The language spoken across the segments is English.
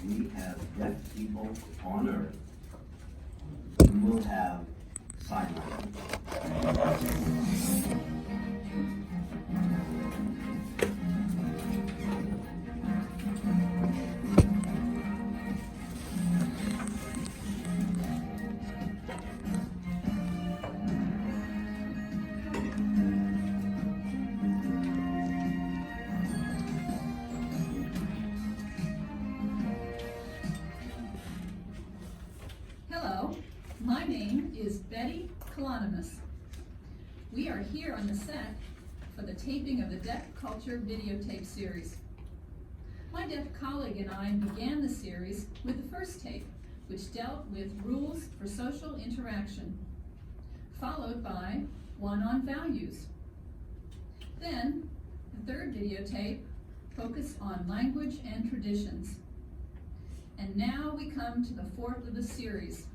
we have deaf people on Earth, we will have sign language. Hello, my name is Betty Kalonimus. We are here on the set for the taping of the Deaf Culture videotape series. My deaf colleague and I began the series with the first tape, which dealt with rules for social interaction, followed by one on values. Then, the third videotape focused on language and traditions. And now we come to the fourth of the series,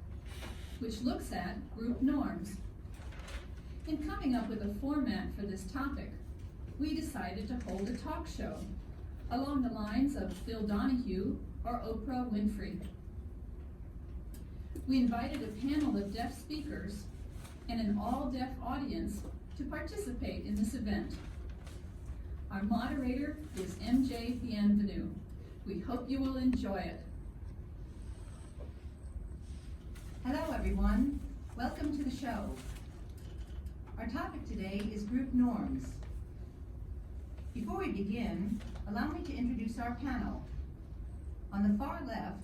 which looks at group norms. In coming up with a format for this topic, we decided to hold a talk show along the lines of Phil Donahue or Oprah Winfrey. We invited a panel of deaf speakers and an all-deaf audience to participate in this event. Our moderator is MJ Bienvenu. We hope you will enjoy it. Hello everyone, welcome to the show. Our topic today is group norms. Before we begin, allow me to introduce our panel. On the far left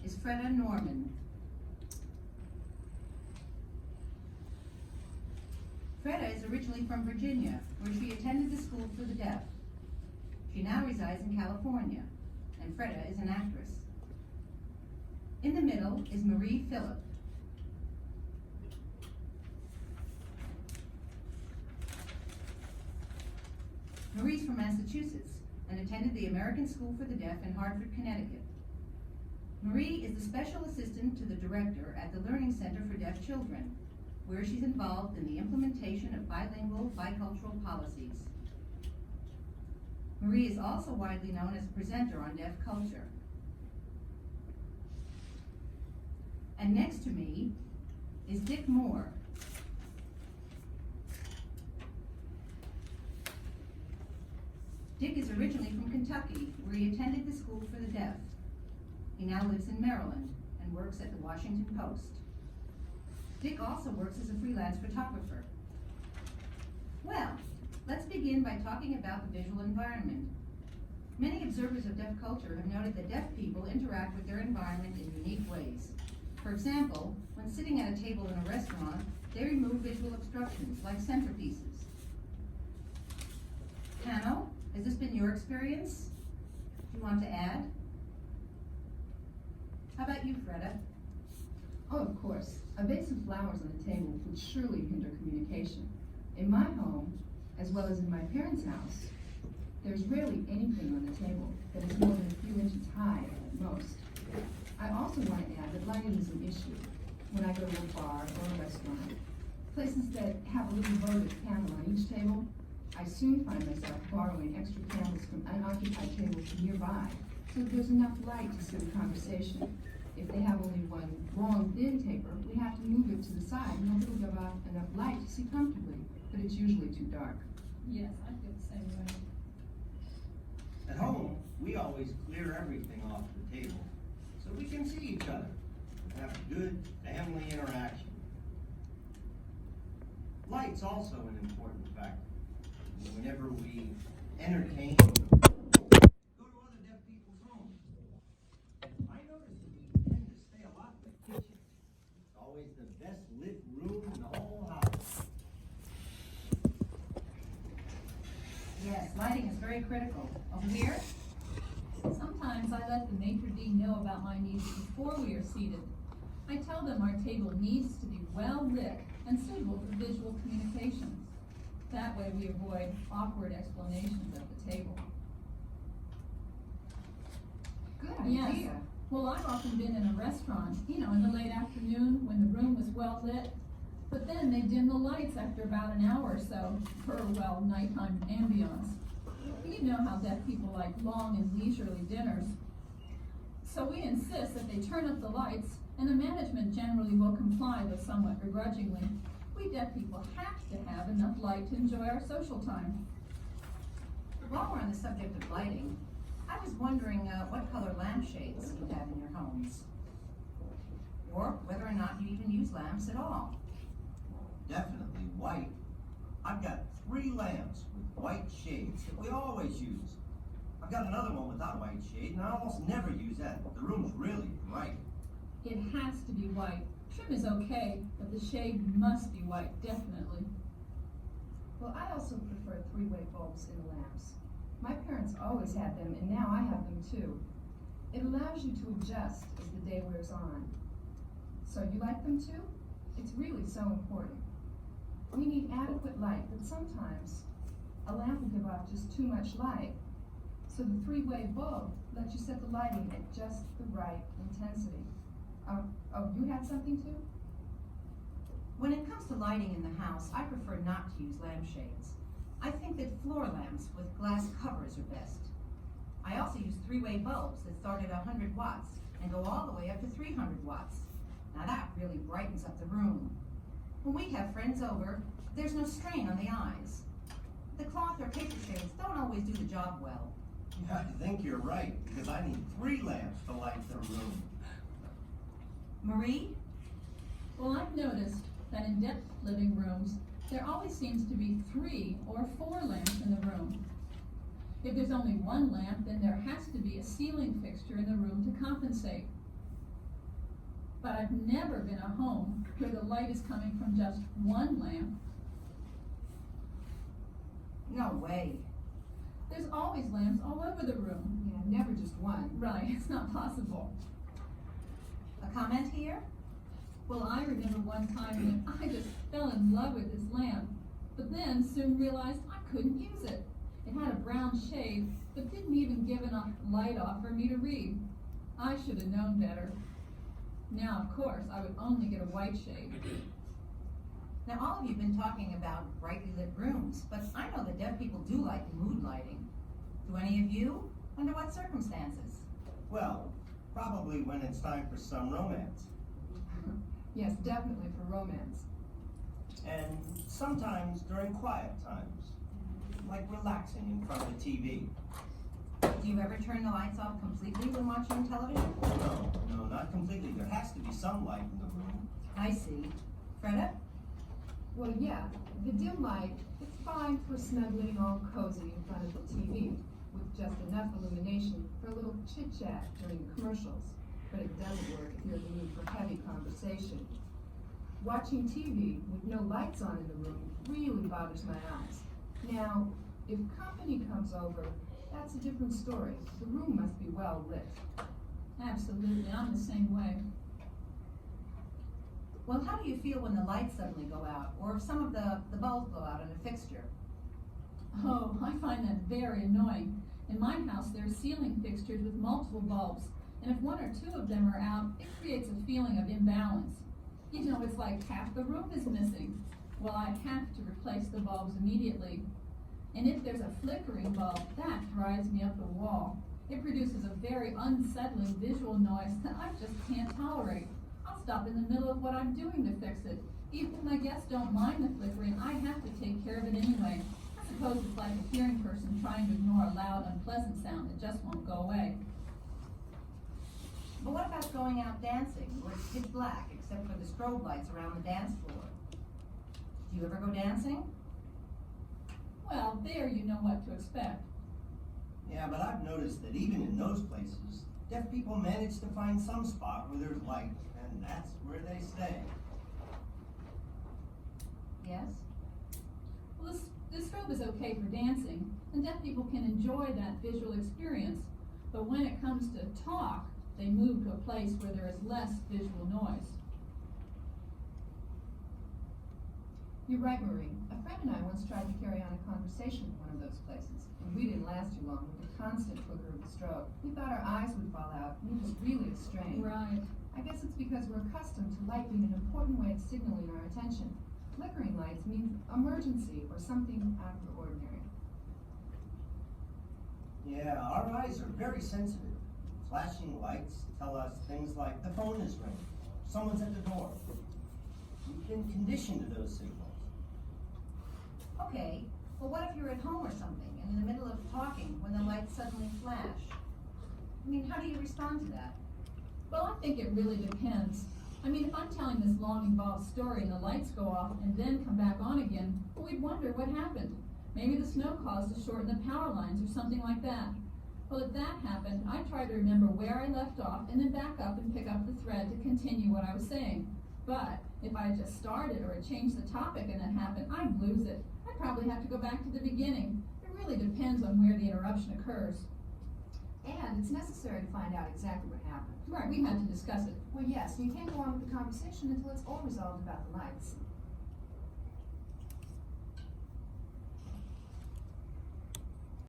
is Freda Norman. Freda is originally from Virginia, where she attended the School for the Deaf. She now resides in California, and Freda is an actress. In the middle is Marie Phillip. Marie's from Massachusetts and attended the American School for the Deaf in Hartford, Connecticut. Marie is the special assistant to the director at the Learning Center for Deaf Children, where she's involved in the implementation of bilingual, bicultural policies. Marie is also widely known as a presenter on deaf culture. And next to me is Dick Moore. Dick is originally from Kentucky, where he attended the School for the Deaf. He now lives in Maryland and works at the Washington Post. Dick also works as a freelance photographer. Well, let's begin by talking about the visual environment. Many observers of deaf culture have noted that deaf people interact with their environment in unique ways. For example, when sitting at a table in a restaurant, they remove visual obstructions like centerpieces. Hanno, has this been your experience? Do you want to add? How about you, Freda? Oh, of course. A vase of flowers on the table would surely hinder communication. In my home, as well as in my parents' house, there's rarely anything on the table that is more than a few inches high at most. I also want to add that lighting is an issue when I go to a bar or a restaurant. Places that have a little votive candle on each table, I soon find myself borrowing extra candles from unoccupied tables nearby so that there's enough light to see the conversation. If they have only one long, thin taper, we have to move it to the side and hope it'll give off enough light to see comfortably, but it's usually too dark. Yes, I feel the same way. At home, we always clear everything off the table so we can see each other and have good family interaction. Light's also an important factor. Whenever we entertain, go to other deaf people's homes, I notice that we tend to stay a lot in the kitchen. It's always the best lit room in the whole house. Yes, lighting is very critical. Over here? Sometimes I let the maitre d' know about my needs before we are seated. I tell them our table needs to be well lit and suitable for visual communication. That way we avoid awkward explanations at the table. Good Yes. idea. Well, I've often been in a restaurant, in the late afternoon when the room was well lit, but then they dim the lights after about an hour or so for, nighttime ambiance. You know how deaf people like long and leisurely dinners. So we insist that they turn up the lights, and the management generally will comply, though somewhat begrudgingly. We deaf people have to have enough light to enjoy our social time. While we're on the subject of lighting, I was wondering what color lampshades you have in your homes. Or whether or not you even use lamps at all. Definitely white. I've got 3 lamps with white shades that we always use. I've got another one without a white shade, and I almost never use that. The room's really bright. It has to be white. Trim is okay, but the shade must be white, definitely. Well, I also prefer 3-way bulbs in the lamps. My parents always had them, and now I have them too. It allows you to adjust as the day wears on. So you like them too? It's really so important. We need adequate light, but sometimes a lamp will give off just too much light. So the 3-way bulb lets you set the lighting at just the right intensity. Oh, you had something too? When it comes to lighting in the house, I prefer not to use lampshades. I think that floor lamps with glass covers are best. I also use 3-way bulbs that start at 100 watts and go all the way up to 300 watts. Now that really brightens up the room. When we have friends over, there's no strain on the eyes. The cloth or paper shades don't always do the job well. Yeah, I think you're right, because I need 3 lamps to light the room. Marie? Well, I've noticed that in deaf living rooms, there always seems to be 3 or 4 lamps in the room. If there's only 1 lamp, then there has to be a ceiling fixture in the room to compensate. But I've never been a home where the light is coming from just 1 lamp. No way. There's always lamps all over the room. Yeah, never just one. Right, it's not possible. A comment here? Well, I remember one time when I just fell in love with this lamp, but then soon realized I couldn't use it. It had a brown shade, but didn't even give enough light off for me to read. I should have known better. Now, of course, I would only get a white shade. Now, all of you have been talking about brightly lit rooms, but I know that deaf people do like mood lighting. Do any of you? Under what circumstances? Well, probably when it's time for some romance. Yes, definitely for romance. And sometimes during quiet times, like relaxing in front of the TV. Do you ever turn the lights off completely when watching television? No, not completely. There has to be some light in the room. I see. Freda? Well, yeah, the dim light, it's fine for snuggling all cozy in front of the TV, with just enough illumination for a little chit-chat during the commercials. But it doesn't work if you're in the mood for heavy conversation. Watching TV with no lights on in the room really bothers my eyes. Now, if company comes over, that's a different story. The room must be well lit. Absolutely, I'm the same way. Well, how do you feel when the lights suddenly go out, or if some of the bulbs go out on a fixture? Oh, I find that very annoying. In my house, there are ceiling fixtures with multiple bulbs, and if 1 or 2 of them are out, it creates a feeling of imbalance. You know, it's like half the room is missing. Well, I have to replace the bulbs immediately. And if there's a flickering bulb, that drives me up the wall. It produces a very unsettling visual noise that I just can't tolerate. I'll stop in the middle of what I'm doing to fix it. Even if my guests don't mind the flickering, I have to take care of it anyway. I suppose it's like a hearing person trying to ignore a loud, unpleasant sound that just won't go away. But what about going out dancing, where it's pitch black except for the strobe lights around the dance floor? Do you ever go dancing? Well, there you know what to expect. Yeah, but I've noticed that even in those places, deaf people manage to find some spot where there's light, and that's where they stay. Yes? Well, this strobe is okay for dancing, and deaf people can enjoy that visual experience. But when it comes to talk, they move to a place where there is less visual noise. You're right, Marie. A friend and I once tried to carry on a conversation in one of those places, and we didn't last too long with the constant flicker of the strobe. We thought our eyes would fall out, and it was really a strain. Right. I guess it's because we're accustomed to light being an important way of signaling our attention. Flickering lights means emergency or something out of the ordinary. Yeah, our eyes are very sensitive. It's Flashing lights tell us things like the phone is ringing, someone's at the door. We've been conditioned to those signals. Okay, well what if you're at home or something, and in the middle of talking, when the lights suddenly flash? I mean, how do you respond to that? Well, I think it really depends. I mean, if I'm telling this long, involved story and the lights go off and then come back on again, well, we'd wonder what happened. Maybe the snow caused to shorten the power lines or something like that. Well, if that happened, I try to remember where I left off and then back up and pick up the thread to continue what I was saying. But if I just started or had changed the topic and it happened, I'd lose it. I'd probably have to go back to the beginning. It really depends on where the interruption occurs. And it's necessary to find out exactly what happened. Right, we had to discuss it. Well, yes, you can't go on with the conversation until it's all resolved about the lights.